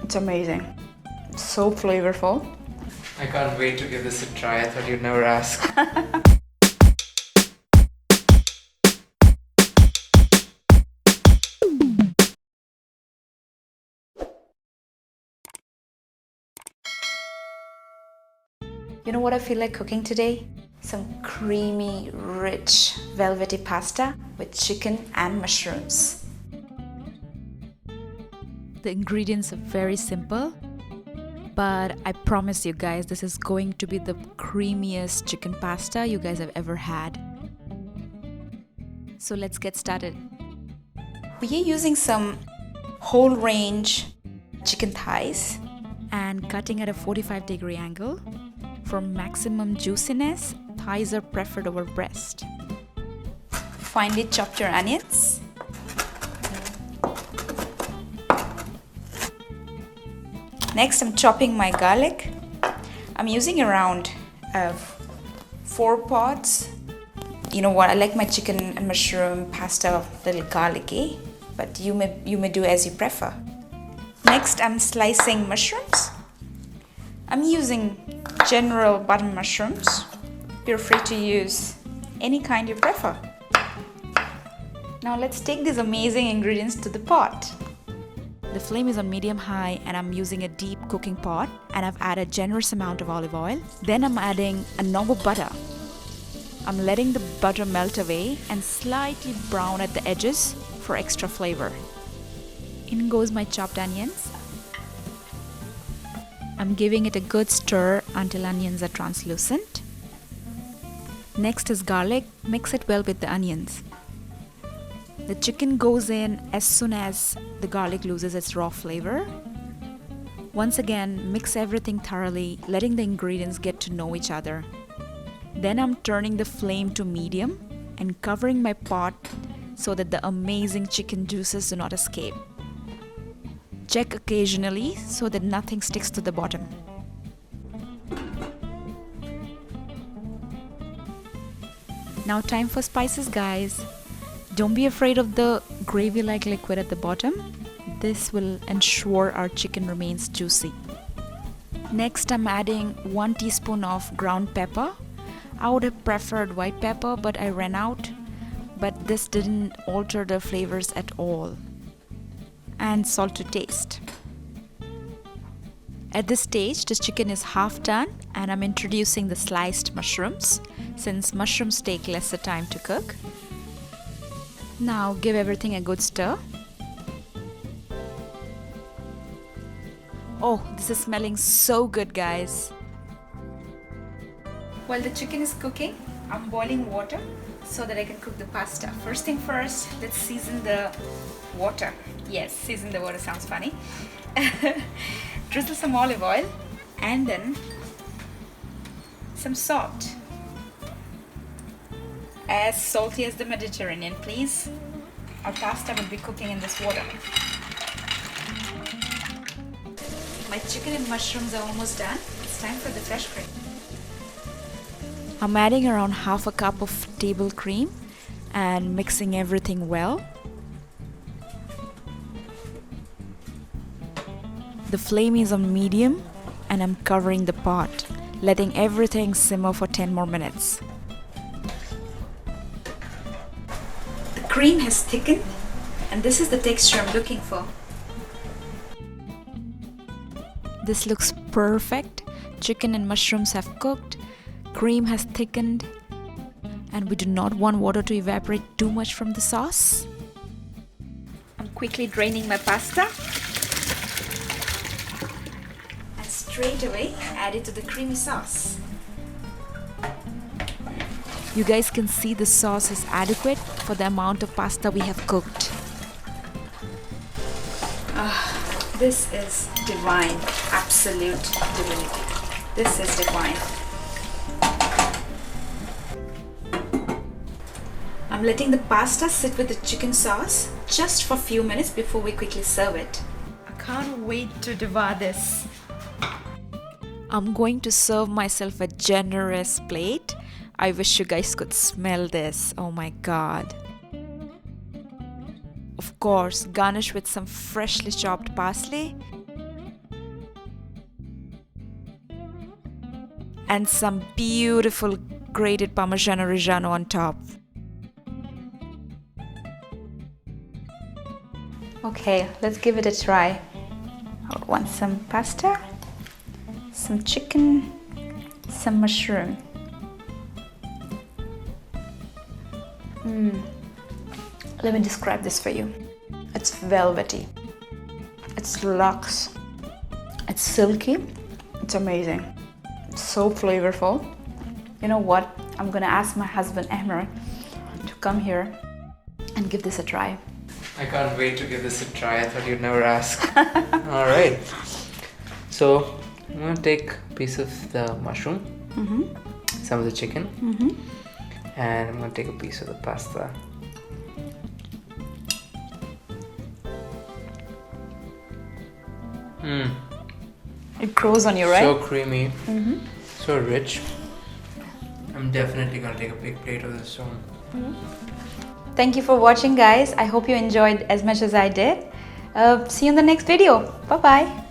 It's amazing. It's so flavorful. I can't wait to give this a try. I thought you'd never ask. You know what I feel like cooking today? Some creamy, rich, velvety pasta with chicken and mushrooms. The ingredients are very simple, but I promise you guys, this is going to be the creamiest chicken pasta you guys have ever had. So let's get started. We are using some whole range chicken thighs and cutting at a 45-degree angle. For maximum juiciness, thighs are preferred over breast. Finely chop your onions. Next, I'm chopping my garlic. I'm using around 4 pods. You know what? I like my chicken and mushroom pasta a little garlicky, but you may do as you prefer. Next, I'm slicing mushrooms. I'm using general button mushrooms. You're free to use any kind you prefer. Now let's take these amazing ingredients to the pot. The flame is on medium high and I'm using a deep cooking pot, and I've added generous amount of olive oil. Then I'm adding a knob of butter. I'm letting the butter melt away and slightly brown at the edges for extra flavor. In goes my chopped onions. I'm giving it a good stir until onions are translucent. Next is garlic. Mix it well with the onions. The chicken goes in as soon as the garlic loses its raw flavor. Once again, mix everything thoroughly, letting the ingredients get to know each other. Then I'm turning the flame to medium and covering my pot so that the amazing chicken juices do not escape. Check occasionally so that nothing sticks to the bottom. Now time for spices, guys. Don't be afraid of the gravy-like liquid at the bottom. This will ensure our chicken remains juicy. Next, I'm adding 1 teaspoon of ground pepper. I would have preferred white pepper, but I ran out. But this didn't alter the flavors at all. And salt to taste. At this stage, the chicken is half done and I'm introducing the sliced mushrooms, since mushrooms take lesser time to cook. Now give everything a good stir. Oh, this is smelling so good, guys. While the chicken is cooking, I'm boiling water so that I can cook the pasta. First thing first, let's season the water. Yes, season the water sounds funny. Drizzle some olive oil and then some salt. As salty as the Mediterranean, please. Our pasta will be cooking in this water. My chicken and mushrooms are almost done. It's time for the fresh cream. I'm adding around half a cup of table cream and mixing everything well. The flame is on medium and I'm covering the pot, letting everything simmer for 10 more minutes. The cream has thickened and this is the texture I'm looking for. This looks perfect. Chicken and mushrooms have cooked, cream has thickened, and we do not want water to evaporate too much from the sauce. I'm quickly draining my pasta. Straight away add it to the creamy sauce. You guys can see the sauce is adequate for the amount of pasta we have cooked. This is divine, absolute divinity. This is divine. I'm letting the pasta sit with the chicken sauce just for a few minutes before we quickly serve it. I can't wait to devour this. I'm going to serve myself a generous plate. I wish you guys could smell this. Oh my god. Of course, garnish with some freshly chopped parsley. and some beautiful grated Parmigiano Reggiano on top. Okay, let's give it a try. I want some pasta, some chicken, some mushroom. Let me describe this for you. It's velvety. It's luxe. It's silky. It's amazing. It's so flavorful. You know what? I'm gonna ask my husband Ahmer to come here and give this a try. I can't wait to give this a try. I thought you'd never ask. Alright. So, I'm gonna take a piece of the mushroom, some of the chicken, and I'm gonna take a piece of the pasta. It grows on you, right? So creamy, so rich. I'm definitely gonna take a big plate of this one. Thank you for watching, guys. I hope you enjoyed as much as I did. See you in the next video. Bye-bye.